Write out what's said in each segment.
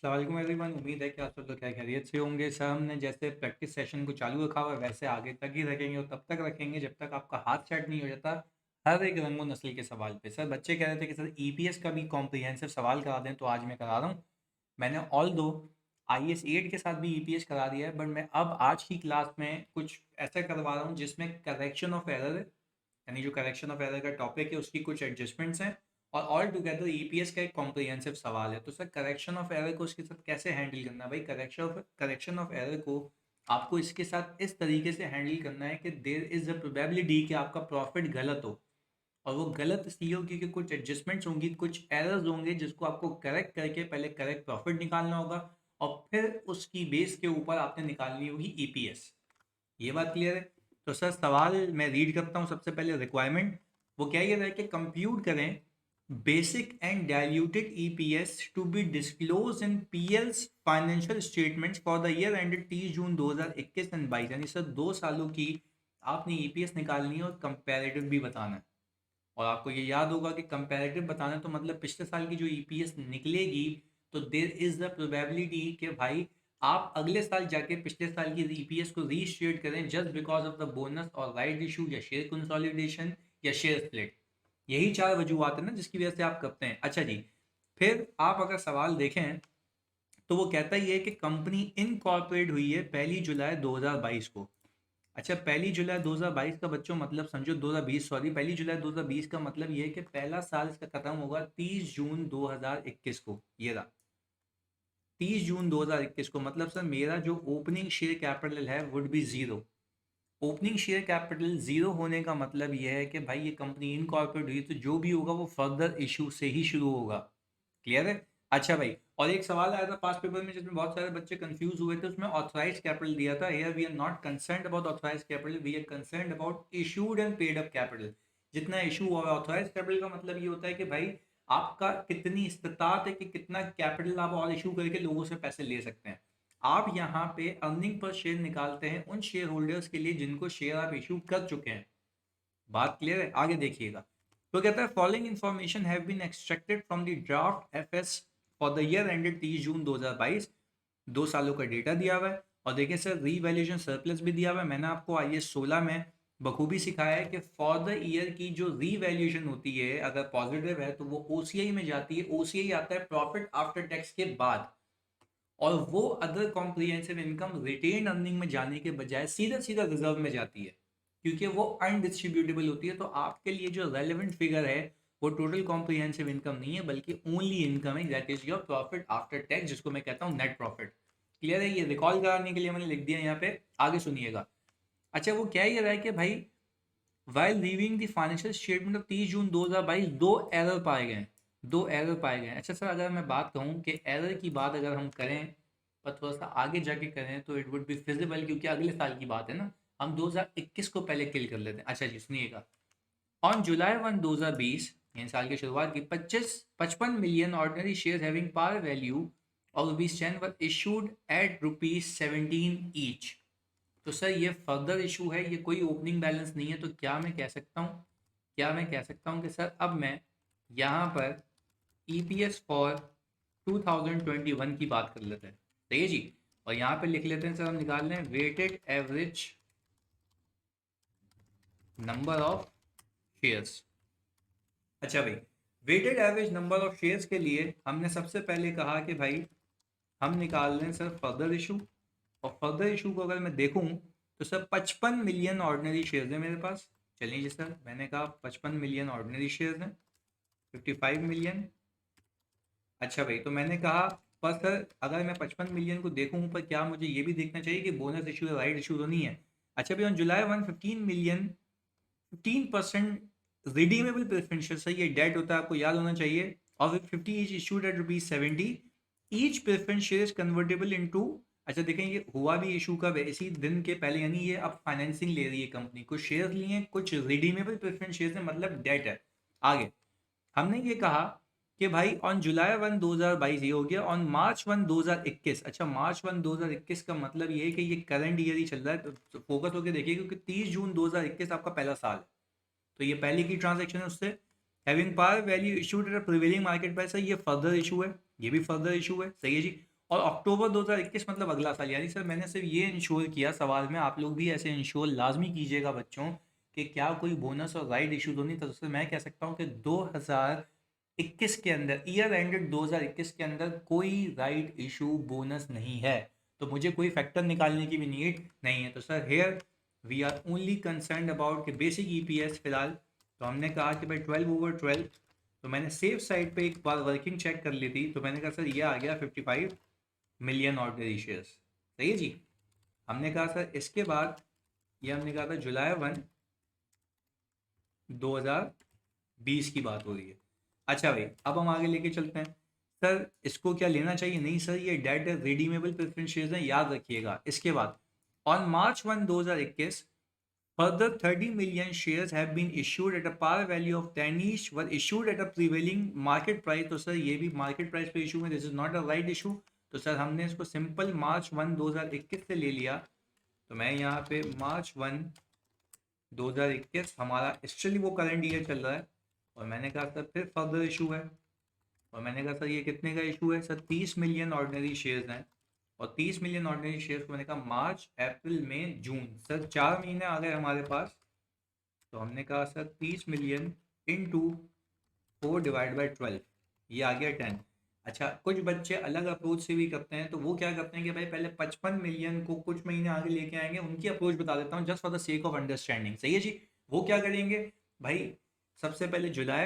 अस्सलाम एवरीवन, उम्मीद है कि आप सब लोग क्या खैरियत से होंगे। सर हमने जैसे प्रैक्टिस सेशन को चालू रखा हुआ है वैसे आगे तक ही रखेंगे और तब तक रखेंगे जब तक आपका हाथ सेट नहीं हो जाता हर एक रंगो नस्ल के सवाल पे। सर बच्चे कह रहे थे कि सर ईपीएस का भी कॉम्प्रिहेंसिव सवाल करा दें, तो आज मैं करा रहा हूँ। मैंने ऑल दो IAS 8 के साथ भी ईपीएस करा दिया है, बट मैं अब आज की क्लास में कुछ ऐसा करवा रहा हूँ जिसमें करेक्शन ऑफ एरर है, यानी जो करेक्शन ऑफ एरर का टॉपिक है उसकी कुछ एडजस्टमेंट्स हैं और ऑल टुगेदर ईपीएस का एक कॉम्प्रिहेंसिव सवाल है। तो सर करेक्शन ऑफ एरर को उसके साथ कैसे हैंडल करना है भाई? करेक्शन ऑफ एरर को आपको इसके साथ इस तरीके से हैंडल करना है कि देयर इज अ प्रोबेबिलिटी कि आपका प्रॉफिट गलत हो, और वो गलत इसलिए हो क्योंकि कुछ एडजस्टमेंट्स होंगी, कुछ एरर्स होंगे जिसको आपको करेक्ट करके पहले करेक्ट प्रॉफिट निकालना होगा और फिर उसकी बेस के ऊपर आपने निकालनी होगी ईपीएस। ये बात क्लियर है? तो सर सवाल मैं रीड करता हूँ। सबसे पहले रिक्वायरमेंट वो क्या ये रहा है कि कंप्यूट करें basic and diluted EPS to be disclose in PL's financial statements for the year ended 30 June 2021 and 22। यानी सर 2 सालों की आपने ईपीएस निकालनी है और कंपैरेटिव भी बताना है। और आपको ये याद होगा कि कंपैरेटिव बताना है तो मतलब पिछले साल की जो ईपीएस निकलेगी, तो देर इज द प्रोबेबिलिटी कि भाई आप अगले साल जाके पिछले साल की ईपीएस को रीस्टेट करें just because of the bonus और राइट इशू या शेयर कंसोलिडेशन या शेयर स्प्लिट। यही चार वजूहत है ना जिसकी वजह से आप करते हैं। अच्छा जी, फिर आप अगर सवाल देखें तो वो कहता ही है कि कंपनी इनकॉर्पोरेट हुई है 1 जुलाई 2022 को। अच्छा, 1 जुलाई 2022 का बच्चों मतलब समझो 2020, सॉरी 1 जुलाई 2020 का मतलब ये है कि पहला साल इसका खत्म होगा 30 जून 2021 को। ये रहा 30 जून 2021 को, मतलब सर मेरा जो ओपनिंग शेयर कैपिटल है would be zero. Opening share capital zero होने का मतलब यह है कि भाई ये कंपनी इनकॉर्पोरेट हुई तो जो भी होगा वो फर्दर इशू से ही शुरू होगा। क्लियर है? अच्छा भाई, और एक सवाल आया था पास्ट पेपर में जिसमें बहुत सारे बच्चे कंफ्यूज हुए थे, उसमें ऑथराइज कैपिटल दिया था। Here we are not concerned about authorise capital, we are concerned about issued and paid up capital. जितना इशू हुआ है ऑथराइज कैपिटल का मतलब ये होता है कि भाई आपका कितनी इस्तात है कि कितना कैपिटल आप और इशू करके लोगों से पैसे ले सकते हैं। आप यहाँ पे अर्निंग पर शेयर निकालते हैं उन शेयर होल्डर्स के लिए जिनको शेयर आप इशू कर चुके हैं। बात क्लियर है? आगे देखिएगा। तो कहता है following information have been extracted from the draft FS for the year ended 30 June 2022। 2 सालों का डेटा दिया हुआ है और देखिए सर रीवैल्यूएशन सरप्लस भी दिया हुआ है। मैंने आपको IAS 16 में बखूबी सिखाया है कि फॉर द ईयर की जो रीवैल्यूएशन होती है अगर पॉजिटिव है तो वो ओसीआई में जाती है। ओसीआई आता है प्रॉफिट आफ्टर टैक्स के बाद, और वो other comprehensive income retain earning में जाने के बजाय सीधा सीधा रिजर्व में जाती है क्योंकि वो अनडिस्ट्रीब्यूटेबल होती है। तो आपके लिए जो रेलेवेंट फिगर है वो टोटल कॉम्प्रिहेंसिव इनकम नहीं है बल्कि ओनली इनकम है, that is your profit after tax, जिसको मैं कहता हूँ नेट प्रॉफिट। क्लियर है? ये रिकॉल कराने के लिए मैंने लिख दिया यहाँ पे, आगे सुनिएगा। अच्छा, वो क्या ये रहा है कि भाई while reviewing the financial statement of 30 June 2022 दो एरर पाए गए। दो एरर पाए गए। अच्छा सर, अगर मैं बात कहूँ कि एरर की बात अगर हम करें पर थोड़ा सा आगे जाके करें तो इट वुड बी फिजिबल क्योंकि अगले साल की बात है ना। हम 2021 को पहले किल कर लेते हैं। अच्छा जी सुनिएगा। ऑन जुलाई 1 2020, यानी साल की शुरुआत की 55 million ordinary share having par value और ₹10 वर इशूड एट ₹17 ईच। तो सर ये फर्दर इशू है, ये कोई ओपनिंग बैलेंस नहीं है। तो क्या मैं कह सकता हूँ कि सर अब मैं यहाँ पर ईपीएस फॉर 2021 की बात कर लेते हैं। सही है जी। और यहाँ पे लिख लेते हैं सर, हम निकाल लें weighted average number of shares. अच्छा भाई, weighted average number of shares के लिए हमने सबसे पहले कहा कि भाई हम निकाल लें सर फर्दर इशू। और फर्दर इशू को अगर मैं देखूं तो सर 55 मिलियन ऑर्डिनरी शेयर्स है मेरे पास। चलिए जी सर, मैंने कहा 55 मिलियन ऑर्डिनरी शेयर्स हैं, 55 मिलियन। अच्छा भाई, तो मैंने कहा पर सर अगर मैं 55 मिलियन को देखूं पर क्या मुझे ये भी देखना चाहिए कि बोनस इशू है, राइट इशू तो नहीं है? अच्छा भाई, on July 1 15 million, 15% redeemable preferential, सही है, डेट होता है, आपको याद होना चाहिए। और 50 each issued at ₹70। Each preference share is convertible into, अच्छा देखें ये हुआ भी इशू कब है, इसी दिन के पहले, यानी ये अब फाइनेंसिंग ले रही है कंपनी, कुछ शेयर लिए हैं कुछ रिडीमेबल प्रेफरेंस शेयर है, मतलब डेट है। आगे हमने ये कहा कि भाई ऑन जुलाई 1 2022 ये हो गया। ऑन मार्च 1 2021, अच्छा मार्च 1 2021 का मतलब ये है कि ये करंट ईयर ही चल रहा है। तो फोकस होकर देखिए क्योंकि 30 जून 2021 आपका पहला साल है, तो ये पहले की ट्रांजैक्शन है उससे। Having par value issued at prevailing market price है, ये फर्दर इशू है, ये भी फर्दर इशू है। सही है जी। और अक्टूबर 2021 मतलब अगला साल। यानी सर मैंने सिर्फ ये इंश्योर किया, सवाल में आप लोग भी ऐसे इंश्योर लाजमी कीजिएगा बच्चों, कि क्या कोई बोनस और राइट इशू तो नहीं। तो सर मैं कह सकता हूँ कि 2021 के अंदर, ईयर एंडेड 2021 के अंदर कोई राइट इशू बोनस नहीं है। तो मुझे कोई फैक्टर निकालने की भी नीड नहीं है। तो sir here we are only concern about कि बेसिक ईपीएस फिलहाल। तो हमने कहा कि भाई 12/12। तो मैंने सेफ साइड पे एक बार वर्किंग चेक कर ली थी, तो मैंने कहा सर ये आ गया 55 मिलियन ऑर्डिनरी शेयर्स। सही है जी। हमने कहा सर इसके बाद, ये हमने कहा था जुलाई 1, 2020 की बात हो रही है। अच्छा भाई, अब हम आगे लेके चलते हैं। सर इसको क्या लेना चाहिए? नहीं सर, ये डेट रिडीमेबल प्रेफरेंस शेयर्स हैं, याद रखिएगा। इसके बाद on March 1, 2021 further 30 million shares have been issued at a par value of 10 each were issued at a prevailing market price। तो सर ये भी मार्केट प्राइस पे इशू है, this is not a right issue. तो sir हमने इसको simple March 1, 2021 से ले लिया। तो मैं यहाँ पे March 1, 2021 हमारा एक्चुअली वो करंट ईयर चल रहा है। और मैंने कहा सर फिर फर्दर इशू है। और मैंने कहा सर ये कितने का इशू है? सर 30 मिलियन ऑर्डिनरी शेयर्स हैं। और 30 मिलियन ऑर्डिनरी शेयर्स को मैंने कहा मार्च अप्रैल मई जून, सर 4 महीने आ गए हमारे पास। तो हमने कहा सर 30 मिलियन इंटू 4/12, ये आ गया 10। अच्छा, कुछ बच्चे अलग अप्रोच से भी करते हैं। तो वो क्या करते हैं कि भाई पहले 55 मिलियन को कुछ महीने आगे लेके आएंगे। उनकी अप्रोच बता देता हूँ just for the sake of understanding. सही है जी। वो क्या करेंगे भाई, सबसे पहले जुलाई,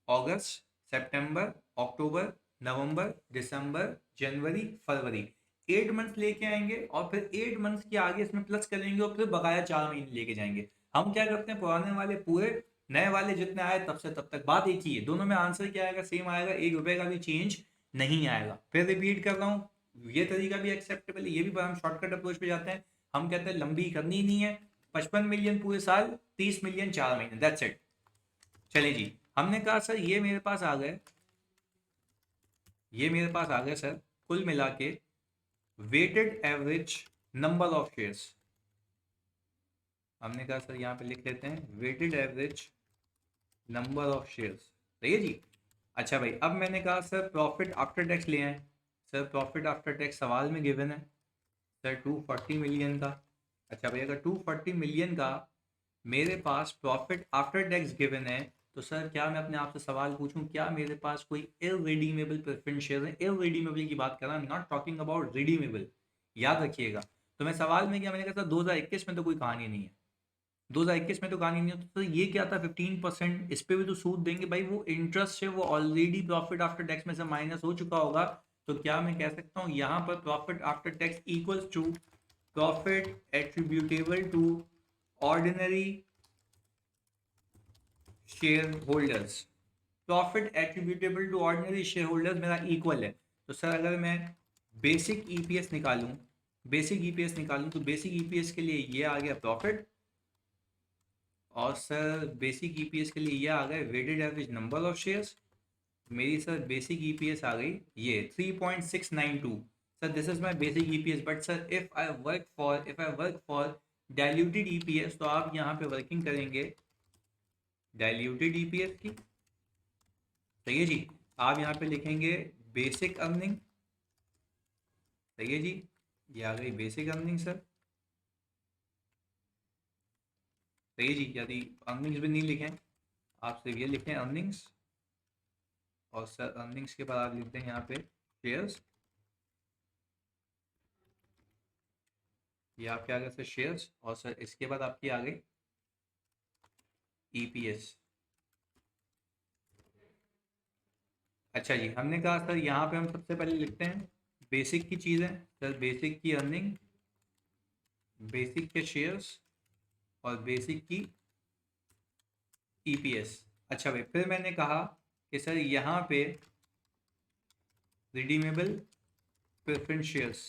अगस्त, सितंबर, अक्टूबर, नवंबर, दिसंबर, जनवरी, फरवरी, 8 मंथ लेके आएंगे। और फिर 8 मंथ के आगे इसमें प्लस करेंगे और फिर बकाया 4 महीने लेके जाएंगे। हम क्या करते हैं, पुराने वाले पूरे, नए वाले जितने आए तब से तब तक। बात एक ही है, दोनों में आंसर क्या आएगा? सेम आएगा, 1 रुपए का भी चेंज नहीं आएगा। फिर रिपीट कर रहा हूँ, ये तरीका भी एक्सेप्टेबल है, ये भी हम शॉर्टकट अप्रोच पे जाते हैं। हम कहते हैं लंबी करनी ही नहीं है, 55 मिलियन पूरे साल, 30 मिलियन 4 महीने, दैट्स इट। चलिए जी, हमने कहा सर ये मेरे पास आ गए, ये मेरे पास आ गए सर कुल मिला के weighted average number of shares. हमने कहा सर यहाँ पे लिख लेते हैं weighted average number of shares. सही है जी। अच्छा भाई, अब मैंने कहा सर प्रॉफिट आफ्टर टैक्स ले आए। सर प्रॉफिट आफ्टर टैक्स सवाल में गिवन है सर 240 मिलियन का। अच्छा भाई, अगर 240 मिलियन का मेरे पास प्रॉफिट आफ्टर टैक्स गिवन है, तो सर क्या मैं अपने आप से सवाल पूछूं, क्या मेरे पास कोई इररिडीमेबल प्रेफरेंस शेयर है? इररिडीमेबल की बात कर रहा हूं, नॉट टॉकिंग अबाउट रिडीमेबल, याद रखिएगा। तो मैं सवाल में क्या, मैंने कहा सर 2021 में तो कोई कहानी नहीं है, 2021 में तो कहानी नहीं है। तो ये क्या था, 15%, इस पे भी तो सूद देंगे भाई। वो इंटरेस्ट है, वो ऑलरेडी प्रॉफिट आफ्टर टैक्स में से माइनस हो चुका होगा। तो क्या मैं कह सकता हूँ यहाँ पर profit after tax equals to profit attributable to ordinary share holders. Profit attributable to ordinary share holders मेरा इक्वल है। तो सर अगर मैं बेसिक ईपीएस निकालूं, तो बेसिक ईपीएस के लिए ये आ गया प्रॉफिट। और सर बेसिक ईपीएस के लिए ये आ गए weighted average number of shares. मेरी सर बेसिक ईपीएस आ गई ये 3.692। Sir this is my basic EPS. But sir if I work for diluted EPS, तो आप यहाँ पे वर्किंग करेंगे डाइल्यूटेड ईपीएस की। सही है जी। आप यहाँ पे लिखेंगे बेसिक अर्निंग। सही है जी, ये आ गई बेसिक अर्निंग सर। सही है जी। यदि अर्निंग्स भी नहीं लिखें, आप सिर्फ ये लिखें अर्निंग्स। और सर अर्निंग्स के बाद आप लिखते हैं यहाँ पे शेयर्स। ये आपके आ गए सर शेयर्स। और सर इसके बाद आपकी आ गई ईपीएस। अच्छा जी, हमने कहा सर यहाँ पे हम सबसे पहले लिखते हैं बेसिक की चीज़ें। सर बेसिक की अर्निंग, बेसिक के शेयर्स, और बेसिक की ईपीएस। अच्छा भाई, फिर मैंने कहा कि सर यहाँ पे रिडीमेबल प्रेफरेंस शेयर्स।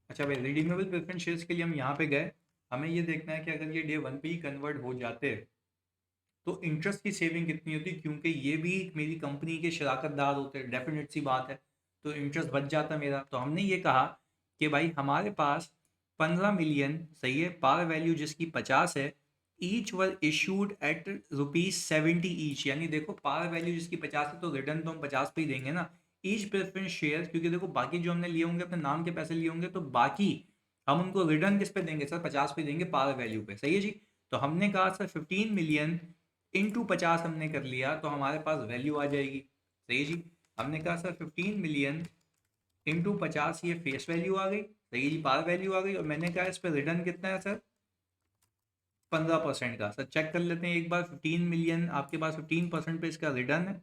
अच्छा भाई, रिडीमेबल प्रेफरेंस शेयर्स के लिए हम यहाँ पे गए। हमें ये देखना है कि अगर ये डे 1 पे ही कन्वर्ट हो जाते तो इंटरेस्ट की सेविंग कितनी होती, क्योंकि ये भी मेरी कंपनी के शराकतदार होते हैं, डेफिनेट सी बात है। तो इंटरेस्ट बच जाता मेरा। तो हमने ये कहा कि भाई हमारे पास 15 मिलियन, सही है, पार वैल्यू जिसकी 50 है, ईच वर इशूड एट ₹70 ईच, यानी देखो पार वैल्यू जिसकी 50 है तो रिटर्न तो हम 50 पे ही देंगे ना। ईच प्रेफरेंस शेयर, क्योंकि देखो बाकी जो हमने लिए होंगे अपने नाम के पैसे लिए होंगे, तो बाकी हम उनको रिटर्न किस पे देंगे सर, 50 पे देंगे पार वैल्यू पे, सही है जी। तो हमने कहा सर 15 मिलियन इंटू 50 हमने कर लिया तो हमारे पास वैल्यू आ जाएगी, सही है जी। हमने कहा सर 15 मिलियन इंटू 50, ये फेस वैल्यू आ गई, सही है जी, पार वैल्यू आ गई। और मैंने कहा इस पर रिटर्न कितना है सर, 15% का। सर चेक कर लेते हैं एक बार, 15 मिलियन आपके पास 15% पे इसका रिटर्न है,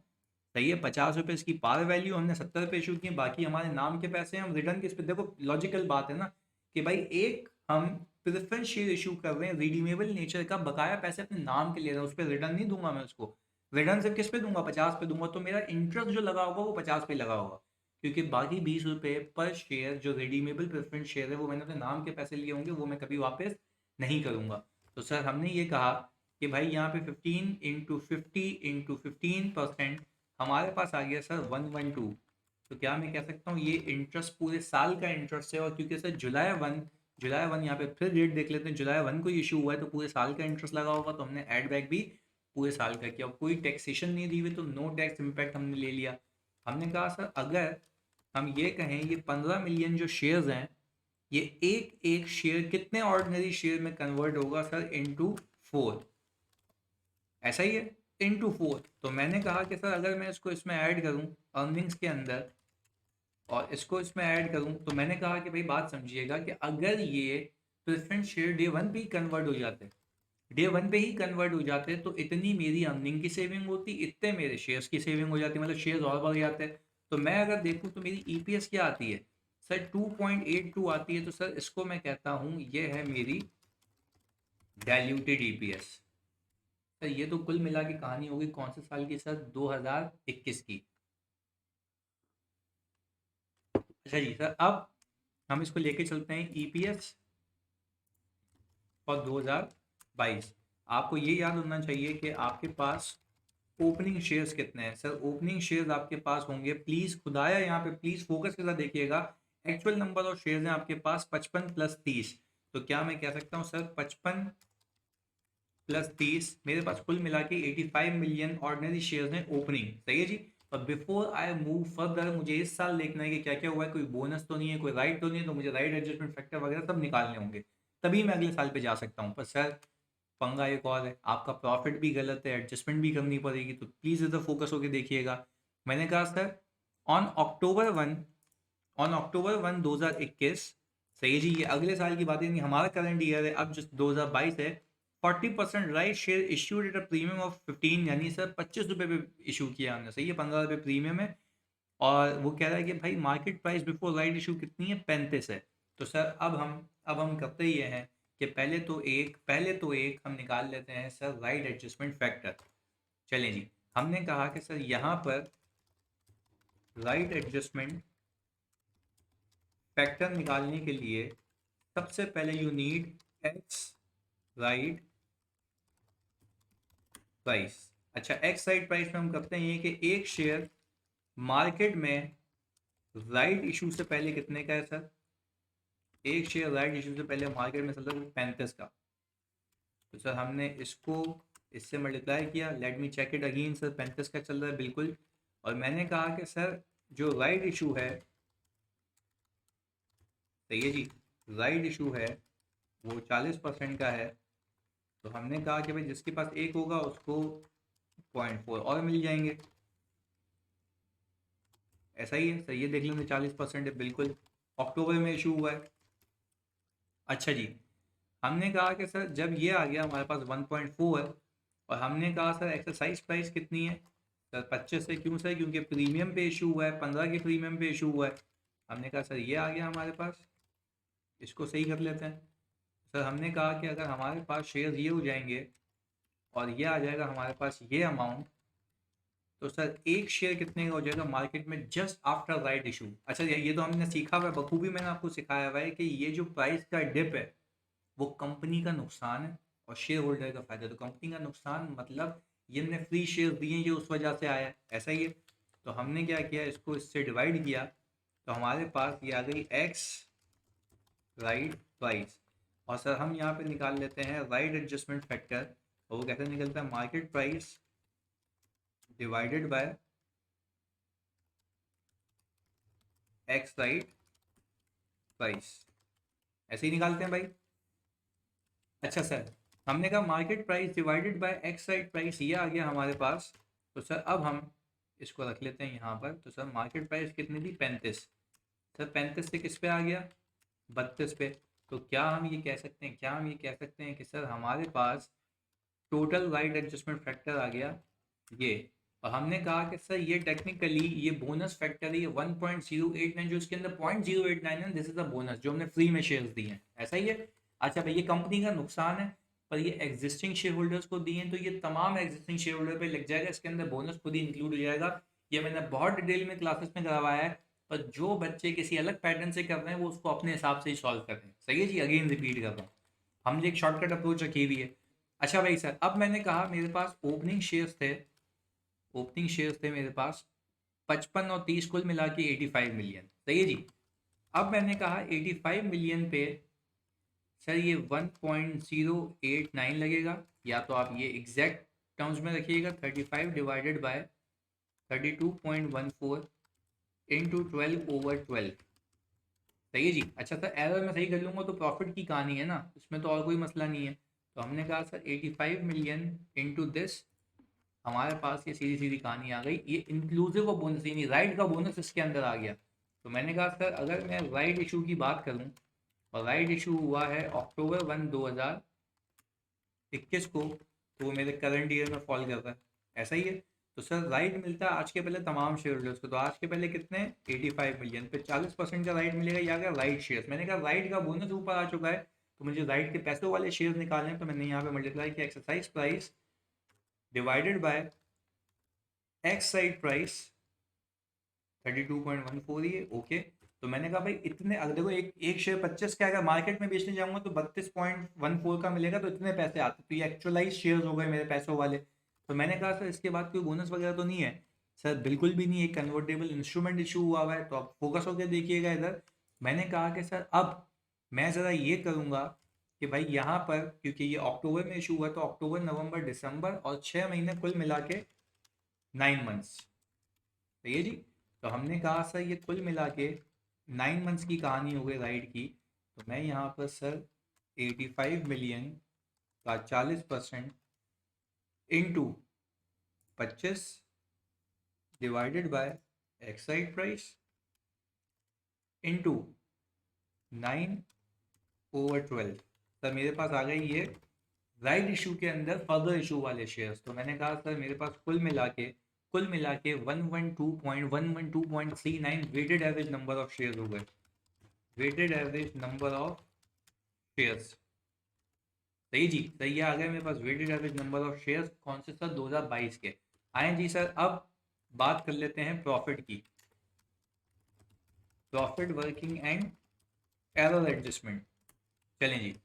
सही है। 50 रुपये इसकी पार वैल्यू, हमने 70 रुपये इशू किए, बाकी हमारे नाम के पैसे हैं, हम रिटर्न किस पे, देखो लॉजिकल बात है ना कि भाई एक हम प्रेफरेंस शेयर इशू कर रहे हैं रिडीमेबल नेचर का, बकाया पैसे अपने नाम के ले रहे हैं, उस पर रिटर्न नहीं दूंगा मैं उसको। रिटर्न सिर्फ किस पे दूंगा, 50 पे दूंगा, तो मेरा इंटरेस्ट जो लगा होगा वो 50 पे लगा होगा, क्योंकि बाकी 20 रुपये पर शेयर जो रिडीमेबल प्रेफरेंस शेयर है वो मैंने अपने नाम के पैसे लिए होंगे, वो मैं कभी वापस नहीं करूंगा। तो सर हमने ये कहा कि भाई यहाँ पे 15 × 50 × 15% हमारे पास आ गया सर 112। तो क्या मैं कह सकता हूँ ये इंटरेस्ट पूरे साल का इंटरेस्ट है, और क्योंकि सर जुलाई 1 यहाँ पे फिर डेट देख लेते हैं, जुलाई 1 को इशू हुआ है तो पूरे साल का इंटरेस्ट लगा होगा, तो हमने एड बैक भी पूरे साल का किया। कोई टैक्सेशन नहीं दी हुई तो नो टैक्स इम्पैक्ट हमने ले लिया। हमने कहा सर अगर हम ये कहें ये 15 मिलियन जो शेयर्स हैं, ये एक एक शेयर कितने ऑर्डिनरी शेयर में कन्वर्ट होगा सर, इनटू 4, ऐसा ही है, इनटू 4। तो मैंने कहा कि सर अगर मैं इसको इसमें ऐड करूं अर्निंग्स के अंदर और इसको इसमें ऐड करूं, तो मैंने कहा कि भाई बात समझिएगा कि अगर ये प्रेफरेंस शेयर डे 1 पे ही कन्वर्ट हो जाते, डे 1 पे ही कन्वर्ट हो जाते, तो इतनी मेरी अर्निंग की सेविंग होती, इतने मेरे शेयर्स की सेविंग हो जाती, मतलब शेयर्स और बढ़ जाते। तो मैं अगर देखूं तो मेरी ईपीएस क्या आती है सर, 2.82 आती है। तो सर इसको मैं कहता हूं ये है मेरी डाइल्यूटेड ईपीएस। सर ये तो कुल मिला के कहानी होगी कौन से साल की सर, 2021 की। अच्छा जी सर, अब हम इसको लेके चलते हैं ईपीएस और 2022। आपको ये याद होना चाहिए कि आपके पास ओपनिंग शेयर्स कितने हैं सर, ओपनिंग शेयर्स आपके पास होंगे, प्लीज खुदाया यहाँ पे प्लीज फोकस के साथ देखिएगा, एक्चुअल नंबर ऑफ शेयर्स हैं आपके पास 55 + 30। तो क्या मैं कह सकता हूँ सर 55 + 30 मेरे पास कुल मिला के 85 मिलियन ऑर्डिनरी शेयर्स हैं ओपनिंग, सही है जी। और बिफोर आई मूव फर्दर मुझे इस साल देखना है कि क्या क्या हुआ है, कोई बोनस तो नहीं है, कोई राइट तो नहीं है, तो मुझे राइट एडजस्टमेंट फैक्टर वगैरह सब निकालने होंगे, तभी मैं अगले साल पे जा सकता हूँ। पर सर पंगा एक और है, आपका प्रॉफिट भी गलत है, एडजस्टमेंट भी करनी पड़ेगी, तो प्लीज़ इधर फोकस होकर देखिएगा। मैंने कहा सर ऑन अक्टूबर 1 2021, सही है जी, ये अगले साल की बात है, नहीं हमारा करंट ईयर है, अब जो 2022 है, 40% right share issued at a premium of 15, यानी सर 25 रुपये पे इशू किया हमने, सही है, 15 रुपये प्रीमियम है। और वो कह रहा है कि भाई market price before right issue कितनी है, 35 है। तो सर अब हम करते ये हैं कि पहले तो एक हम निकाल लेते हैं सर राइट एडजस्टमेंट फैक्टर। चलें जी, हमने कहा कि सर यहाँ पर राइट एडजस्टमेंट फैक्टर निकालने के लिए सबसे पहले you need x right price. अच्छा, एक्स राइट प्राइस में हम करते हैं ये कि एक शेयर मार्केट में राइट इशू से पहले कितने का है सर, एक शेयर राइट इशू से पहले मार्केट में चल रहा है 35 का। तो सर हमने इसको इससे मल्टीप्लाई किया, let me check it again sir, 35 का चल रहा है बिल्कुल। और मैंने कहा कि सर जो राइट इशू है, सही है जी, राइट इशू है वो 40% का है। तो हमने कहा कि भाई जिसके पास एक होगा उसको 0.4 और मिल जाएंगे, ऐसा ही है सर, ये देख लेंगे 40% है बिल्कुल, अक्टूबर में इशू हुआ है। अच्छा जी, हमने कहा कि सर जब ये आ गया हमारे पास 1.4 है, और हमने कहा सर एक्सरसाइज प्राइस कितनी है सर, 25 है, क्यों सर, क्योंकि प्रीमियम पे इशू हुआ है, 15 के प्रीमियम पे इशू हुआ है। हमने कहा सर ये आ गया हमारे पास, इसको सही कर लेते हैं। सर हमने कहा कि अगर हमारे पास शेयर ये हो जाएंगे और ये आ जाएगा हमारे पास ये अमाउंट, तो सर एक शेयर कितने का हो जाएगा मार्केट में जस्ट आफ्टर राइट इशू। अच्छा ये तो हमने सीखा हुआ है बखूबी, मैंने आपको सिखाया हुआ है कि ये जो प्राइस का डिप है वो कंपनी का नुकसान है और शेयर होल्डर का फायदा। तो कंपनी का नुकसान मतलब ये हमने फ्री शेयर दिए, ये उस वजह से आया है, ऐसा ही है। तो हमने क्या किया, इसको इससे डिवाइड किया, तो हमारे पास ये आ गई एक्स राइट प्राइस। और सर हम यहाँ पे निकाल लेते हैं राइट एडजस्टमेंट फैक्टर, और वो कैसे निकलता है, market price divided by x right price, ऐसे ही निकालते हैं भाई। अच्छा सर, हमने कहा market price divided by x right price, ये आ गया हमारे पास। तो सर अब हम इसको रख लेते हैं यहाँ पर। तो सर मार्केट प्राइस कितनी थी, 35। सर 35 से किस पे आ गया, 32 पे। तो क्या हम ये कह सकते हैं, क्या हम ये कह सकते हैं कि सर हमारे पास टोटल राइट एडजस्टमेंट फैक्टर आ गया ये। और हमने कहा कि सर ये टेक्निकली ये बोनस फैक्टर है, ये 1.089, जो इसके अंदर 0.089 है, दिस इज द बोनस जो हमने फ्री में शेयर्स दिए हैं, ऐसा ही है। अच्छा भाई, ये कंपनी का नुकसान है, पर ये एग्जिस्टिंग शेयर होल्डर्स को दिए हैं, तो ये तमाम एग्जिस्टिंग शेयर होल्डर पे लग जाएगा, इसके अंदर बोनस खुद ही इंक्लूड हो जाएगा। ये मैंने बहुत डिटेल में क्लासेस में करवाया है, पर जो बच्चे किसी अलग पैटर्न से कर रहे हैं वो उसको अपने हिसाब से ही सॉल्व कर रहे हैं। सही है जी, अगेन रिपीट कर रहा हूँ, हमने एक शॉर्टकट अप्रोच रखी हुई है। अच्छा भाई सर, अब मैंने कहा मेरे पास ओपनिंग शेयर्स थे मेरे पास 55 और 30 कुल मिला के 85 मिलियन। सही है जी। अब मैंने कहा 85 मिलियन पे सर ये 1.089 लगेगा, या तो आप ये एग्जैक्ट टर्म्स में रखिएगा, 35 डिवाइडेड बाय 32.14 इंटू 12/12। सही है जी। अच्छा सर, एरर मैं सही कर लूँगा तो प्रॉफिट की कहानी है ना, इसमें तो और कोई मसला नहीं है। तो हमने कहा सर 85 मिलियन इंटू दिस, हमारे पास ये सीधी सीधी कहानी आ गई, ये इंक्लूसिव ऑफ बोनस, यानी राइट का बोनस इसके अंदर आ गया। तो मैंने कहा सर अगर मैं राइट इशू की बात करूं, और राइट इशू हुआ है अक्टूबर 1 2021 को, तो वो मेरे करंट ईयर में फॉल कर रहा है, ऐसा ही है। तो सर राइट मिलता है आज के पहले तमाम शेयर होल्डर्स को, तो आज के पहले कितने, 85 मिलियन पे 40% का राइट मिलेगा, या अगर राइट शेयर्स, मैंने कहा राइट का बोनस ऊपर आ चुका है, तो मुझे राइट के पैसों वाले शेयर निकालने हैं, तो मैंने यहाँ पे मल्टीप्लाई किया exercise price divided by x side price 32.14 ही है, ओके। तो मैंने कहा भाई इतने, अगर देखो एक एक शेयर 25 का अगर मार्केट में बेचने जाऊंगा तो 32.14 का मिलेगा, तो इतने पैसे आते, तो ये एक्चुअलाइज शेयर्स हो गए मेरे पैसों वाले। तो मैंने कहा सर इसके बाद कोई बोनस वगैरह तो नहीं है। सर बिल्कुल भी नहीं है, कन्वर्टेबल इंस्ट्रूमेंट इशू हुआ है, तो आप फोकस होकर देखिएगा इधर। मैंने कहा कि सर अब मैं ज़रा ये करूँगा कि भाई यहाँ पर, क्योंकि ये अक्टूबर में इशू हुआ, तो अक्टूबर नवंबर दिसंबर और 6 महीने कुल मिला के 9 मंथ्स। सही है जी। तो हमने कहा सर ये कुल मिला के 9 मंथ्स की कहानी हो गई राइड की। तो मैं यहाँ पर सर 85 मिलियन का 40% into 25 divided by Exide price into 9/12। Sir मेरे पास आ गई ये राइट इशू के अंदर फर्दर इशू वाले शेयर्स। तो मैंने कहा सर मेरे पास कुल मिला के 112.112.39 weighted average number of shares हो गए, weighted average number of shares. सही जी, सही आ गया मेरे पास weighted average number of shares, कौन से सर, 2022 के। आए जी सर, अब बात कर लेते हैं प्रॉफिट की, profit working and error adjustment. चलें जी,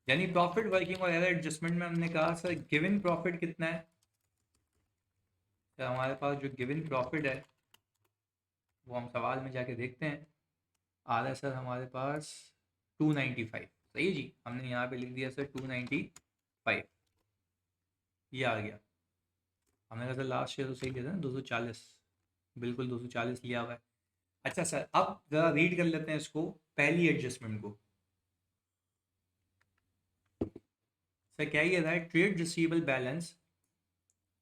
यानी प्रॉफिट वर्किंग और एरर एडजस्टमेंट में हमने कहा सर गिवन प्रॉफिट कितना है। तो हमारे पास जो गिवन प्रॉफिट है वो हम सवाल में जाके देखते हैं, आ रहा है सर हमारे पास 295। सही है जी, हमने यहाँ पे लिख दिया सर 295, ये आ गया। हमने कहा सर लास्ट ईयर तो सही लिया था ना, 240, बिल्कुल 240 लिया हुआ है। अच्छा सर, अब ज़रा रीड कर लेते हैं इसको, पहली एडजस्टमेंट को। सर क्या ये रहा है, trade receivable balance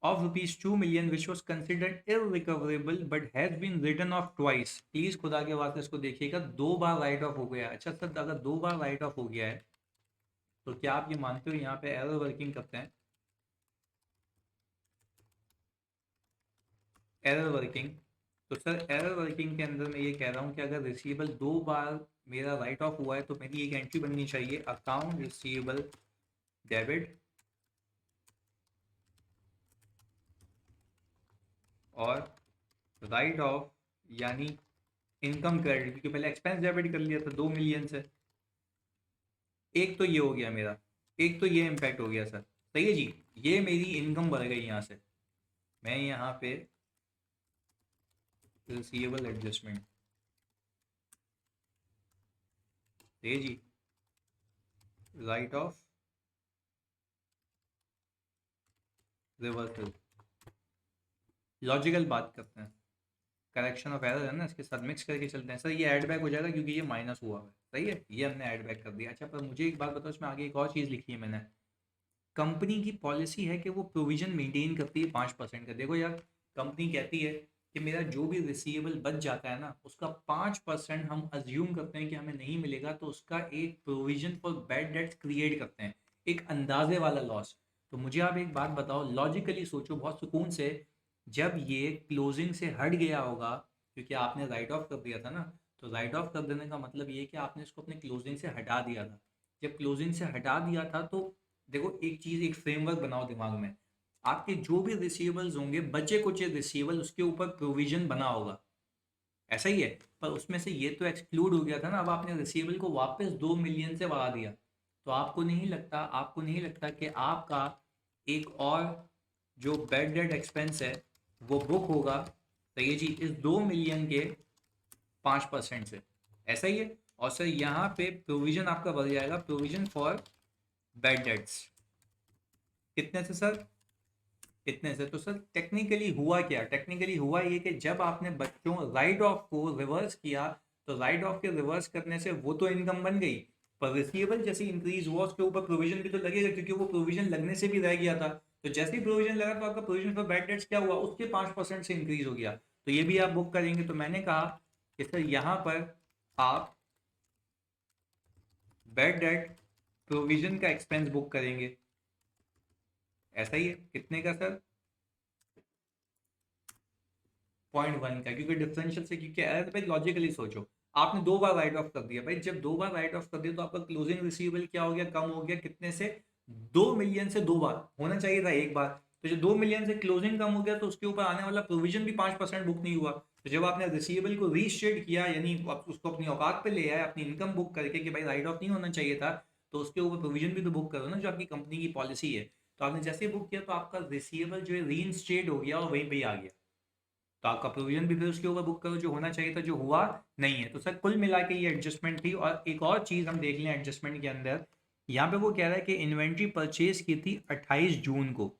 of rupees 2 million which was considered irrecoverable but has been written off twice। Please खुदा के वास्ते इसको देखिएगा, 2 बार राइट ऑफ हो गया है। अच्छा सर, अगर 2 बार राइट ऑफ हो गया है तो क्या आप ये मानते हो यहाँ पे एरर वर्किंग करते हैं, एरर वर्किंग। तो सर एरर वर्किंग के अंदर मैं ये कह रहा हूँ कि अगर रिसीवेबल 2 बार मेरा राइट ऑफ हुआ है तो मेरी एक एंट्री बननी चाहिए, अकाउंट रिसीवेबल डेबिट और राइट ऑफ, यानी इनकम क्रेडिट, क्योंकि पहले एक्सपेंस डेबिट कर लिया था 2 मिलियन से। एक तो ये हो गया मेरा, एक तो ये इम्पैक्ट हो गया सर। सही है जी, ये मेरी इनकम बढ़ गई यहाँ से। मैं यहाँ पे रिसीवेबल एडजस्टमेंट, सही है जी, राइट ऑफ रिवर्सल। लॉजिकल बात करते हैं, करेक्शन ऑफ एरर है ना, इसके साथ मिक्स करके चलते हैं। सर ये ऐड बैक हो जाएगा क्योंकि ये माइनस हुआ है, सही है, ये हमने ऐड बैक कर दिया। अच्छा पर मुझे एक बात बताओ, इसमें आगे एक और चीज़ लिखी है मैंने, कंपनी की पॉलिसी है कि वो प्रोविजन मेंटेन करती है 5% का। देखो यार, कंपनी कहती है कि मेरा जो भी रिसीवेबल बच जाता है ना, उसका 5% हम अज्यूम करते हैं कि हमें नहीं मिलेगा, तो उसका एक provision for bad debts create करते हैं, एक अंदाजे वाला लॉस। तो मुझे आप एक बात बताओ, लॉजिकली सोचो बहुत सुकून से, जब ये क्लोजिंग से हट गया होगा, क्योंकि आपने राइट ऑफ कर दिया था ना, तो राइट ऑफ कर देने का मतलब ये कि आपने इसको अपने क्लोजिंग से हटा दिया था। जब क्लोजिंग से हटा दिया था तो देखो एक चीज़, एक फ्रेमवर्क बनाओ दिमाग में, आपके जो भी रिसीवेबल्स होंगे, बचे कुछ रिसीवेबल, उसके ऊपर प्रोविजन बना होगा, ऐसा ही है। पर उसमें से ये तो एक्सक्लूड हो गया था ना, अब आपने रिसीवेबल को वापस 2 मिलियन से बढ़ा दिया, तो आपको नहीं लगता कि आपका एक और जो बैड डेट एक्सपेंस है वो बुक होगा, तो ये जी इस 2 मिलियन के 5% से, ऐसा ही है। और सर यहाँ पे प्रोविजन आपका बढ़ जाएगा, प्रोविजन फॉर बैड डेट्स, कितने से सर, इतने से। तो सर टेक्निकली हुआ क्या, टेक्निकली हुआ ये कि जब आपने बच्चों राइट ऑफ को रिवर्स किया, तो राइट ऑफ के रिवर्स करने से वो तो इनकम बन गई, पर रिसीवेबल जैसे इंक्रीज हुआ उसके ऊपर प्रोविजन भी तो लगेगा, क्योंकि वो प्रोविजन लगने से भी रह गया था। तो जैसे ही प्रोविजन लगा तो आपका प्रोविजन फॉर बैड डेट्स क्या हुआ, उसके 5% से इंक्रीज हो गया, तो ये भी आप बुक करेंगे। तो मैंने कहा कि सर यहाँ पर आप बैड डेट प्रोविजन का एक्सपेंस बुक करेंगे, ऐसा ही है, कितने का सर, 0.1 का, क्योंकि डिफरेंशियल से, क्योंकि अरे भाई लॉजिकली सोचो, आपने 2 बार राइट ऑफ कर दिया भाई, जब 2 बार राइट ऑफ कर दिया तो आपका क्लोजिंग रिसीवेबल क्या हो गया, कम हो गया, कितने से, 2 मिलियन से 2 बार, होना चाहिए था एक बार। तो जब 2 मिलियन से क्लोजिंग कम हो गया तो उसके ऊपर आने वाला प्रोविजन भी 5% बुक नहीं हुआ। तो जब आपने रिसीवेबल को रीस्टेट किया, यानी आप उसको अपनी औकात पे ले आए, अपनी इनकम बुक करके कि भाई राइट ऑफ नहीं होना चाहिए था, तो उसके ऊपर प्रोविजन भी तो बुक करो ना, जो आपकी कंपनी की पॉलिसी है। तो आपने जैसे बुक किया तो आपका रिसीवेबल जो है रीइंस्टेट हो गया और वहीं पे आ गया, तो आपका प्रोविजन भी फिर उसके ऊपर बुक करो जो होना चाहिए था, जो हुआ नहीं है। तो सर कुल मिला के ये एडजस्टमेंट थी। और एक और चीज़ हम देख लें एडजस्टमेंट के अंदर, यहाँ पे वो कह रहा है कि इन्वेंट्री परचेज की थी 28 जून को,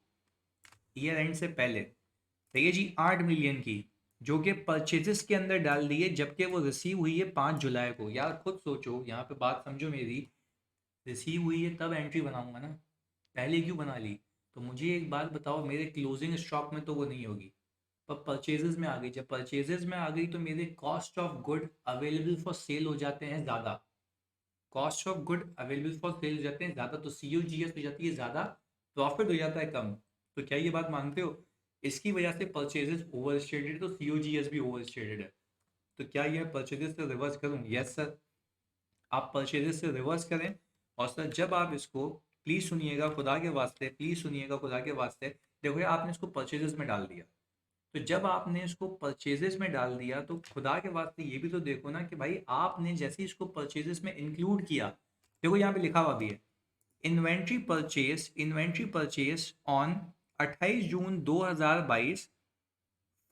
ईयर एंड से पहले, तो ये जी 8 मिलियन की, जो कि परचेजेस के अंदर डाल दी है, जबकि वो रिसीव हुई है 5 जुलाई को। यार खुद सोचो, यहाँ पे बात समझो मेरी, रिसीव हुई है तब एंट्री बनाऊंगा ना, पहले क्यों बना ली। तो मुझे एक बात बताओ, मेरे क्लोजिंग स्टॉक में तो वो नहीं होगी, पर परचेजेस में आ गई। जब परचेजेस में आ गई तो मेरे cost of good available for sale हो जाते हैं ज़्यादा, cost of good available for sale हो जाते हैं ज़्यादा, तो सी ओ जी एस हो जाती है ज़्यादा, प्रॉफिट हो जाता है कम। तो क्या ये बात मानते हो, इसकी वजह से परचेजेस ओवर स्टेटेड, तो सी ओ जी एस भी ओवर स्टेटेड है। तो क्या ये परचेजेस से रिवर्स करूँ, यस सर, आप परचेजेस से रिवर्स करें। और सर जब आप इसको, प्लीज़ सुनिएगा खुदा के वास्ते, प्लीज़ सुनिएगा खुदा के वास्ते, देखो ये आपने इसको परचेजेस में डाल दिया, तो जब आपने इसको परचेजेस में डाल दिया तो खुदा के वास्ते ये भी तो देखो ना कि भाई आपने जैसे ही इसको परचेजेस में इंक्लूड किया, देखो यहाँ पे लिखा हुआ भी है, inventory purchase on 28 June 2022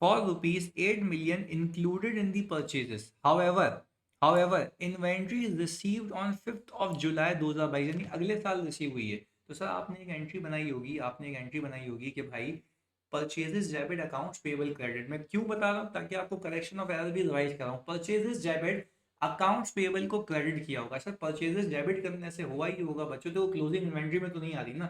for rupees 8 million included in the purchases. However, inventory is received on 5th of July 2022, यानी अगले साल रिसीव हुई है। तो सर आपने एक एंट्री बनाई होगी, आपने एक एंट्री बनाई होगी कि भाई purchases debit accounts payable credit. मैं क्यों बता रहा हूँ, ताकि आपको करेक्शन ऑफ एरर भी रिवाइज कर रहा हूँ। परचेजेस डेबिट अकाउंट्स पेबल को क्रेडिट किया होगा। सर परचेजेस डेबिट करने से हुआ ही होगा बच्चों, तो वो क्लोजिंग इन्वेंट्री में तो नहीं आ रही ना,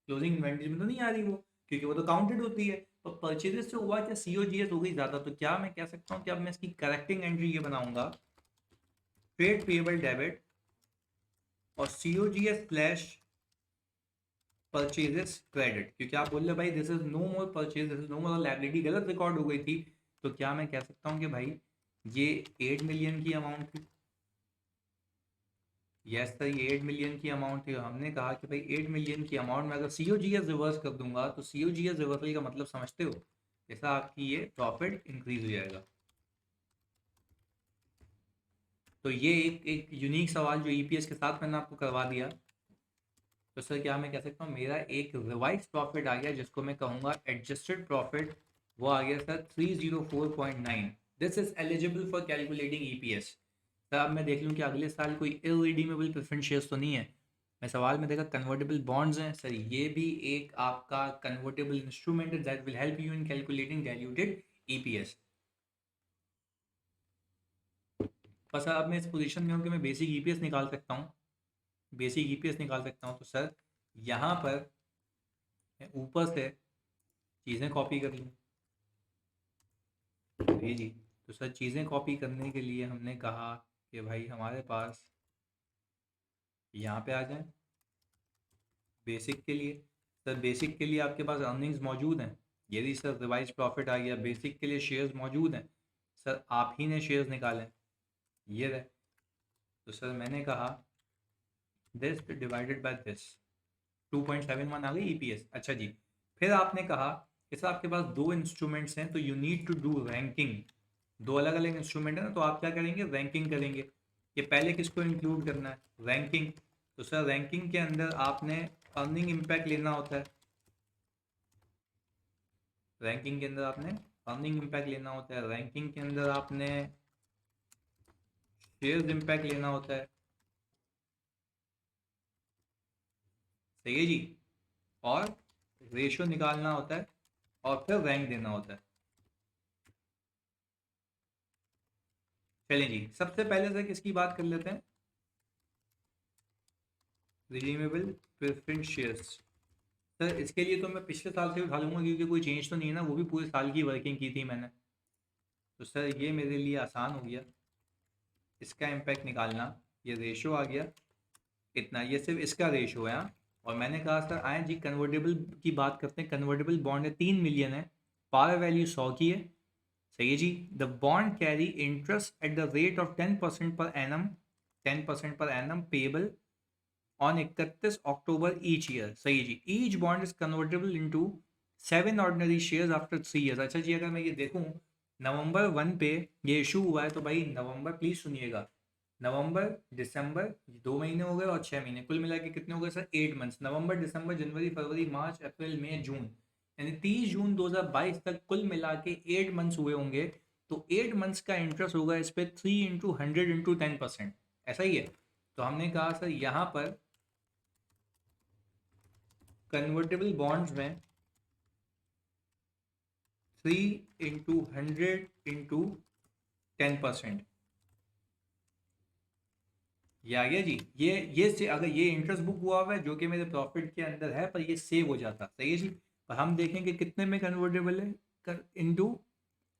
क्लोजिंग इन्वेंट्री में तो नहीं आ रही वो, क्योंकि वो तो काउंटेड होती है। तो परचेजेस से हुआ क्या, सीओजीएस हो गई ज़्यादा। तो क्या मैं कह सकता हूँ कि अब मैं इसकी करेक्टिंग एंट्री ये बनाऊंगा, ट्रेड पेबल डेबिट और सीओजीएस स्लैश परचेजेस क्रेडिट, क्योंकि आप बोल रहे भाई this is no more purchase, this is no more liability, गलत रिकॉर्ड हो गई थी। तो क्या मैं कह सकता हूँ कि भाई ये 8 मिलियन की अमाउंट थी, यस सर ये 8 मिलियन की अमाउंट थी। हमने कहा कि भाई 8 मिलियन की अमाउंट में अगर सीओजीएस रिवर्स कर दूंगा, तो सीओजीएस रिवर्सल का मतलब समझते हो, जैसा आपकी ये प्रॉफिट इंक्रीज हो जाएगा। तो ये एक यूनिक सवाल जो ईपीएस के साथ मैंने आपको करवा दिया। तो सर क्या मैं कह सकता हूँ मेरा एक रिवाइज प्रॉफिट आ गया, जिसको मैं कहूँगा एडजस्टेड प्रॉफिट, वो आ गया sir 304.9। This is eligible for calculating EPS. Sir अब मैं देख लूँ कि अगले साल कोई इरिडीमेबल प्रेफरेंस शेयर्स तो नहीं है, मैं सवाल में देखा कन्वर्टेबल बॉन्ड्स हैं सर, ये भी एक आपका कन्वर्टेबल इंस्ट्रूमेंट है that will help you in calculating diluted EPS. बस अब मैं इस पोजीशन में हूँ कि मैं बेसिक ईपीएस निकाल सकता हूँ, बेसिक ईपीएस निकाल सकता हूँ। तो सर यहाँ पर मैं ऊपर से चीज़ें कॉपी कर लूँ, जी जी। तो सर चीज़ें कॉपी करने के लिए हमने कहा कि भाई हमारे पास यहाँ पे आ जाए बेसिक के लिए। सर बेसिक के लिए आपके पास अर्निंग्स मौजूद हैं, यदि सर रिवाइज प्रॉफिट आ गया, बेसिक के लिए शेयर्स मौजूद हैं सर, आप ही ने शेयर्स निकालें, ये रहे। तो सर मैंने कहा दिस डिवाइडेड बाय दिस, 2.71 आ गई ईपीएस। अच्छा जी, फिर आपने कहा कि सर आपके पास दो इंस्ट्रूमेंट्स हैं तो you need to do ranking, दो अलग अलग इंस्ट्रूमेंट है ना, तो आप क्या करेंगे रैंकिंग करेंगे। ये पहले किसको इंक्लूड करना है रैंकिंग। तो सर रैंकिंग के अंदर आपने अर्निंग इम्पैक्ट लेना होता है, रैंकिंग के अंदर आपने अर्निंग इम्पैक्ट लेना होता है, रैंकिंग के अंदर आपने शेयर्स इम्पैक्ट लेना होता है, सही है जी। और रेशियो निकालना होता है और फिर रैंक देना होता है। चलिए जी, सबसे पहले से किसकी बात कर लेते हैं, रिडीमेबल प्रेफरेंस शेयर्स। सर इसके लिए तो मैं पिछले साल से उठा लूंगा क्योंकि कोई चेंज तो नहीं है ना, वो भी पूरे साल की वर्किंग की थी मैंने। तो सर ये मेरे लिए आसान हो गया इसका इम्पैक्ट निकालना। ये रेशो आ गया इतना, ये सिर्फ इसका रेशो है हाँ। और मैंने कहा सर आए जी कन्वर्टेबल की बात करते हैं, कन्वर्टेबल बॉन्ड है 3 मिलियन है, पावर वैल्यू 100 की है, सही है जी। The bond carry interest at the rate of 10% per annum, 10% per annum payable on 31 October each year, सही जी। Each bond is convertible into 7 ordinary shares after 3 years. अच्छा जी, अगर मैं ये देखूं नवंबर 1 पे ये इशू हुआ है तो भाई नवंबर प्लीज सुनिएगा, नवंबर दिसंबर 2 महीने हो गए और 6 महीने, कुल मिला के कितने हो गए सर 8 मंथ्स। नवंबर दिसंबर जनवरी फरवरी मार्च अप्रैल मई जून, यानी 30 जून 2022 तक कुल मिला के 8 मंथ्स हुए होंगे। तो 8 मंथ्स का इंटरेस्ट होगा इस पर 3 × 100 × 10%, ऐसा ही है। तो हमने कहा सर यहाँ पर कन्वर्टेबल बॉन्ड्स में 3 × 100 × 10%, ये आ गया जी। ये से अगर ये इंटरेस्ट बुक हुआ हुआ है जो कि मेरे प्रॉफिट के अंदर है पर ये सेव हो जाता, सही है जी। पर हम देखेंगे कितने में कन्वर्टेबल है, कर इनटू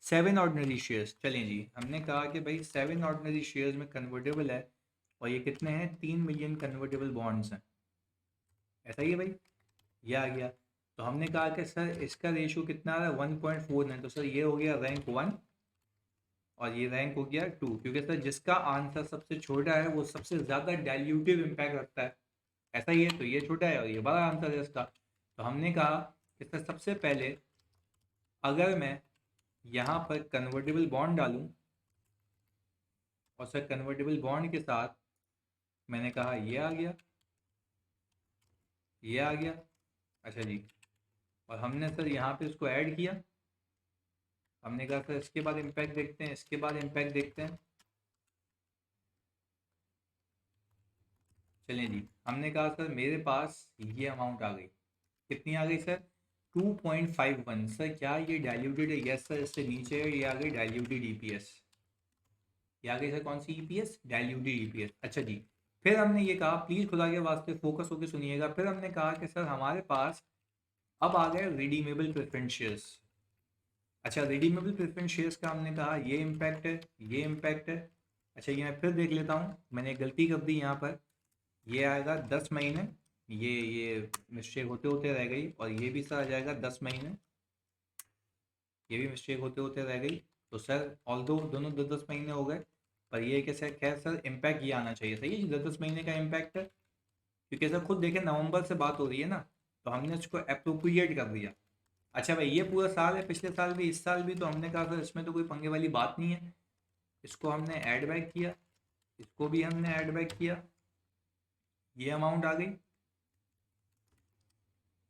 7 ऑर्डिनरी शेयर्स। चलें जी, हमने कहा कि भाई 7 ऑर्डिनरी शेयर्स में कन्वर्टेबल है और ये कितने हैं 3 मिलियन कन्वर्टेबल बॉन्ड्स हैं, ऐसा ही है भाई, ये आ गया। तो हमने कहा कि सर इसका रेशो कितना आ रहा है 1.49, तो सर ये हो गया रैंक 1 और ये रैंक हो गया 2, क्योंकि सर जिसका आंसर सबसे छोटा है वो सबसे ज़्यादा डाइल्यूटिव इम्पैक्ट रखता है, ऐसा ही है। तो ये छोटा है और ये बड़ा आंसर है इसका। तो हमने कहा कि सर सबसे पहले अगर मैं यहाँ पर कन्वर्टेबल बॉन्ड डालूँ और सर कन्वर्टेबल बॉन्ड के साथ मैंने कहा ये आ गया, ये आ गया, अच्छा जी। और हमने सर यहाँ पे इसको ऐड किया, हमने कहा सर इसके बाद इम्पैक्ट देखते हैं, इसके बाद इम्पैक्ट देखते हैं। चलें जी, हमने कहा सर मेरे पास ये अमाउंट आ गई, कितनी आ गई सर 2.51। सर क्या ये डाइल्यूटेड है, यस सर इससे नीचे है, ये आ गई डाइल्यूटेड ईपीएस, ये आ गई सर कौन सी ईपीएस डाइल्यूटेड ईपीएस। अच्छा जी, फिर हमने ये कहा प्लीज़ खुदा के वास्ते फोकस होकर सुनिएगा, फिर हमने कहा कि सर हमारे पास अब आ गए रिडीमेबल प्रेफरेंस शेयर्स। अच्छा रिडीमेबल प्रेफरेंस शेयर्स का हमने कहा ये इम्पैक्ट है, ये इम्पैक्ट है। अच्छा ये मैं फिर देख लेता हूँ, मैंने एक गलती कर दी यहाँ पर, ये आएगा 10 महीने, ये मिस्टेक होते होते रह गई, और ये भी सर आ जाएगा 10 महीने, ये भी मिस्टेक होते होते रह गई। तो सर ऑल दो दोनों 10 10 महीने हो गए, पर ये कैसे खैर सर इम्पैक्ट ये आना चाहिए, सही है जी 10 10 महीने का इम्पैक्ट है, क्योंकि सर खुद देखें नवंबर से बात हो रही है ना, तो हमने उसको अप्रोप्रिएट कर दिया। अच्छा भाई ये पूरा साल है, पिछले साल भी इस साल भी, तो हमने कहा सर इसमें तो कोई पंगे वाली बात नहीं है, इसको हमने ऐड बैक किया, इसको भी हमने ऐड बैक किया, ये अमाउंट आ गई,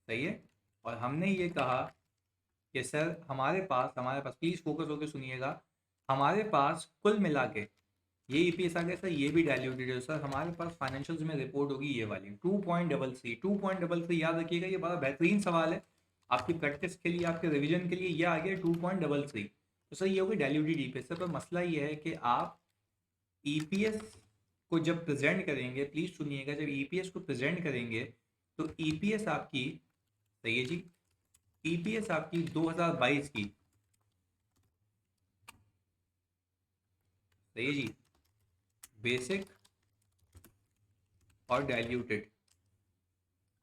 सही है। और हमने ये कहा कि सर हमारे पास प्लीज़ फोकस होकर सुनिएगा, हमारे पास कुल मिला के ये ईपीएस आ गया सर, ये भी डाइल्यूटेड है सर। हमारे पास फाइनेंशियल्स में रिपोर्ट होगी ये वाली 2.33। 2.33 याद रखिएगा, ये बड़ा बेहतरीन सवाल है आपकी प्रैक्टिस के लिए, आपके रिवीजन के लिए। ये आ गया 2.33। तो सर ये होगी डाइल्यूटेड ईपीएस। सर पर मसला ये है कि आप ईपीएस को जब प्रेजेंट करेंगे, प्लीज सुनिएगा, जब ईपीएस को प्रेजेंट करेंगे तो ईपीएस आपकी, सही है जी, ईपीएस आपकी 2022 की, सही है जी, बेसिक और डाइल्यूटेड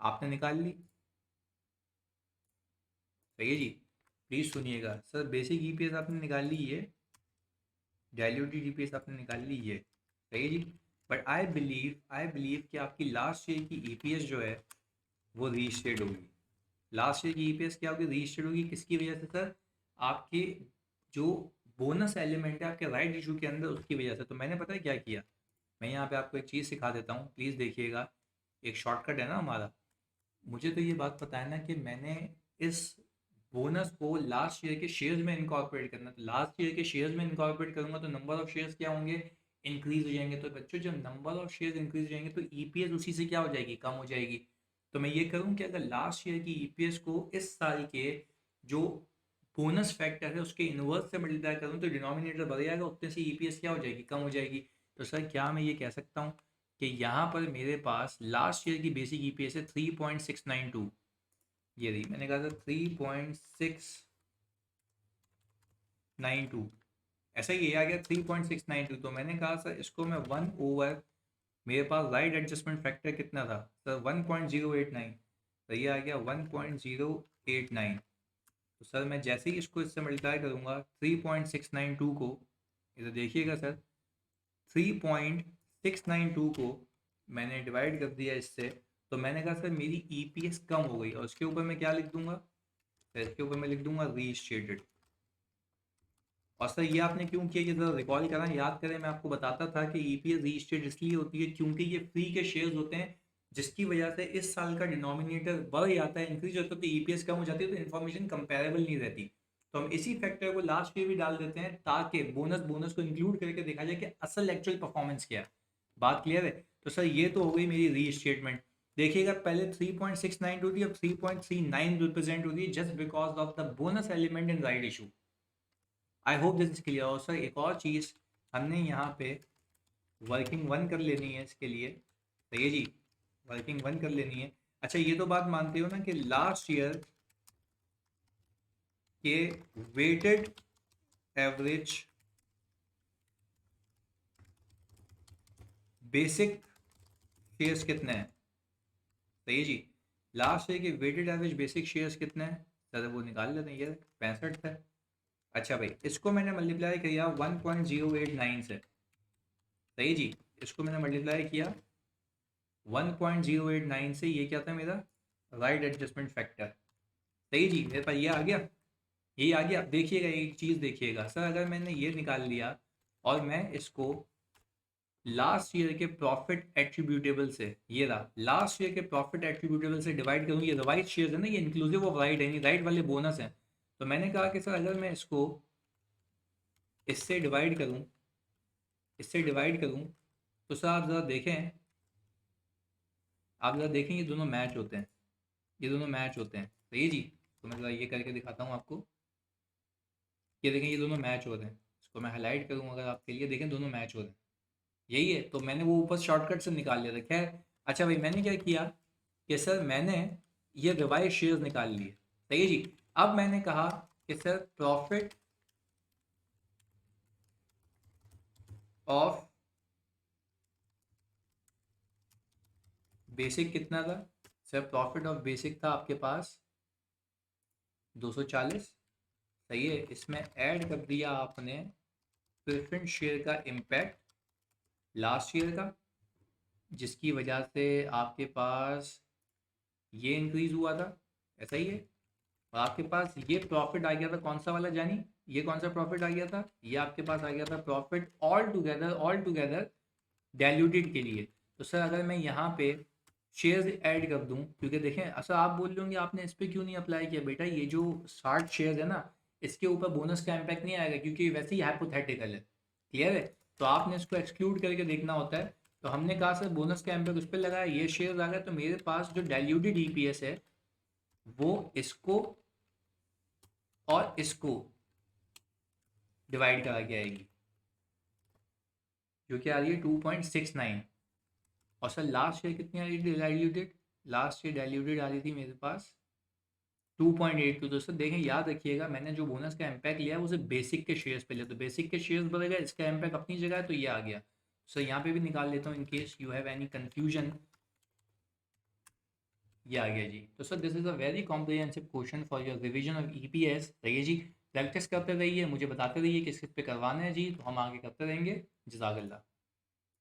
आपने निकाल ली, सही है जी। प्लीज सुनिएगा सर, बेसिक ईपीएस आपने निकाल ली है, डाइल्यूटेड ईपीएस आपने निकाल ली है, सही है जी। बट आई बिलीव कि आपकी लास्ट ईयर की ईपीएस जो है वो रीस्टेट होगी। लास्ट ईयर की ईपीएस क्या होगी, रीस्टेट होगी। किसकी वजह से सर, आपके जो बोनस एलिमेंट है आपके राइट इशू के अंदर, उसकी वजह से। तो मैंने पता है क्या किया, मैं यहाँ पे आपको एक चीज़ सिखा देता हूँ, प्लीज़ देखिएगा। एक शॉर्टकट है ना हमारा। मुझे तो ये बात पता है ना कि मैंने इस बोनस को लास्ट ईयर के शेयर्स में इनकॉर्पोरेट करना। तो लास्ट ईयर के शेयर्स में इनकॉर्पोरेट करूंगा तो नंबर ऑफ शेयर्स क्या होंगे, इंक्रीज हो जाएंगे। तो बच्चों जब नंबर ऑफ शेयर्स इंक्रीज हो जाएंगे तो ईपीएस उसी से क्या हो जाएगी, कम हो जाएगी। तो मैं ये करूँ कि अगर लास्ट ईयर की ईपीएस को इस साल के जो बोनस फैक्टर है उसके इनवर्स से मल्टीप्लाई करूँ तो डिनोमिनेटर बढ़ जाएगा, उतने से ईपीएस क्या हो जाएगी, कम हो जाएगी। तो सर क्या मैं ये कह सकता हूँ कि यहाँ पर मेरे पास लास्ट ईयर की बेसिक ईपीएस है 3.692। ये रही, मैंने कहा था 3.692, ऐसा ही ये आ गया 3.692। तो मैंने कहा सर इसको मैं 1/, मेरे पास राइट एडजस्टमेंट फैक्टर कितना था सर, 1.089। तो ये आ गया 1.089। तो सर मैं जैसे ही इसको इससे मल्टीप्लाई करूँगा 3.692 को, इधर देखिएगा सर, 3.692 को मैंने डिवाइड कर दिया इससे। तो मैंने कहा सर मेरी ईपीएस कम हो गई, और उसके ऊपर मैं क्या लिख दूंगा, तो इसके ऊपर मैं लिख दूंगा रीस्टेटेड। और सर ये आपने क्यों किया, ये जरा रिकॉल करें, याद करें। मैं आपको बताता था कि ईपीएस रीस्टेट इसलिए होती है क्योंकि ये फ्री के शेयर्स होते हैं, जिसकी वजह से इस साल का डिनोमिनेटर बढ़ जाता है, इंक्रीज होता है, तो ईपीएस कम हो जाती है, तो इन्फॉर्मेशन कंपेरेबल नहीं रहती। तो हम इसी फैक्टर को लास्ट ईयर भी डाल देते हैं ताकि बोनस बोनस को इंक्लूड करके देखा जाए कि असल एक्चुअल परफॉर्मेंस क्या है। बात क्लियर है। तो सर ये तो हो गई मेरी रीस्टेटमेंट। देखिएगा पहले 3.692 थी, अब 3.39 रिप्रेजेंट होती है, just because of the bonus element in right issue. I hope this is clear. और सर एक और चीज़ हमने यहाँ पे वर्किंग वन कर लेनी है इसके लिए, सही है जी, वर्किंग वन कर लेनी है। अच्छा ये तो बात मानते हो ना कि लास्ट ईयर के वेटेड एवरेज बेसिक शेयर्स कितने हैं, सही है जी। लास्ट ईयर के वेटेड एवरेज बेसिक शेयर्स कितने हैं सर, वो निकाल लेते हैं, ये 65 है। अच्छा भाई इसको मैंने मल्टीप्लाई किया 1.089 से, सही जी। इसको मैंने मल्टीप्लाई किया 1.089 से, ये क्या था मेरा राइट एडजस्टमेंट फैक्टर, सही जी। मेरे पास ये आ गया, यही आ गया। देखिएगा एक चीज़ देखिएगा सर, अगर मैंने ये निकाल लिया और मैं इसको लास्ट ईयर के प्रॉफिट एट्रीब्यूटेबल से, ये रहा लास्ट ईयर के प्रॉफिट एट्रीब्यूटेबल से डिवाइड करूँ, ये राइट शेयर है ना, ये इंक्लूसिव ऑफ राइट है, राइट वाले बोनस है। तो मैंने कहा कि सर अगर मैं इसको इससे डिवाइड करूँ, इससे डिवाइड करूँ, तो सर आप ज़रा देखें, आप ज़रा देखें ये दोनों मैच होते हैं, ये दोनों मैच होते हैं, सही जी। तो मैं ज़रा ये करके दिखाता हूँ आपको, ये देखें ये दोनों मैच हो रहे हैं। इसको मैं हाईलाइट करूँ अगर आपके लिए, देखें दोनों मैच हो रहे हैं, यही है। तो मैंने वो ऊपर शॉर्टकट से निकाल लिया था, खैर। अच्छा भाई मैंने क्या किया कि सर मैंने ये रिवाइज शेयर्स निकाल लिए, सही है जी। अब मैंने कहा कि सर प्रॉफिट ऑफ बेसिक कितना था सर, प्रॉफिट ऑफ बेसिक था आपके पास 240, सही है। इसमें ऐड कर दिया आपने प्रेफरेंस शेयर का इम्पैक्ट लास्ट ईयर का, जिसकी वजह से आपके पास ये इंक्रीज हुआ था, ऐसा ही है। और आपके पास ये प्रॉफिट आ गया था कौन सा वाला जानी, ये कौन सा प्रॉफिट आ गया था, ये आपके पास आ गया था प्रॉफिट ऑल टुगेदर डाइल्यूटेड के लिए। तो सर अगर मैं यहाँ पे शेयर्स ऐड कर दूं, क्योंकि देखें अच्छा आप बोल रहे होंगे आपने इस पर क्यों नहीं अप्लाई किया, बेटा ये जो 60 शेयर्स है ना, इसके ऊपर बोनस का इम्पैक्ट नहीं आएगा क्योंकि वैसे ही हाइपोथेटिकल है, क्लियर है। तो आपने इसको एक्सक्लूड करके देखना होता है। तो हमने कहा सर बोनस का इम्पैक्ट उस पर लगाया, ये शेयर आ गया, तो मेरे पास जो डाइल्यूटेड ईपीएस है वो इसको और इसको डिवाइड करा के आएगी, जो कि आ रही है 2.69। और सर लास्ट ईयर कितनी आ रही थी डाइल्यूटेड? लास्ट ईयर डाइल्यूटेड आ रही थी मेरे पास 2.82। तो सर देखें, याद रखिएगा मैंने जो बोनस का इम्पैक्ट लिया है वो सिर्फ बेसिक के शेयर्स पे लिया, तो बेसिक के शेयर्स बढ़ेगा, इसका इम्पैक्ट अपनी जगह है, तो ये आ गया। सर यहाँ पे भी निकाल लेता हूँ in case you have any confusion. ये आ गया जी। तो sir this is a very comprehensive question for your revision of EPS. रहिए जी, प्रैक्टिस करते रहिए, मुझे बताते रहिए किस किस पे करवाना है जी, तो हम आगे करते रहेंगे। जज़ाकल्लाह।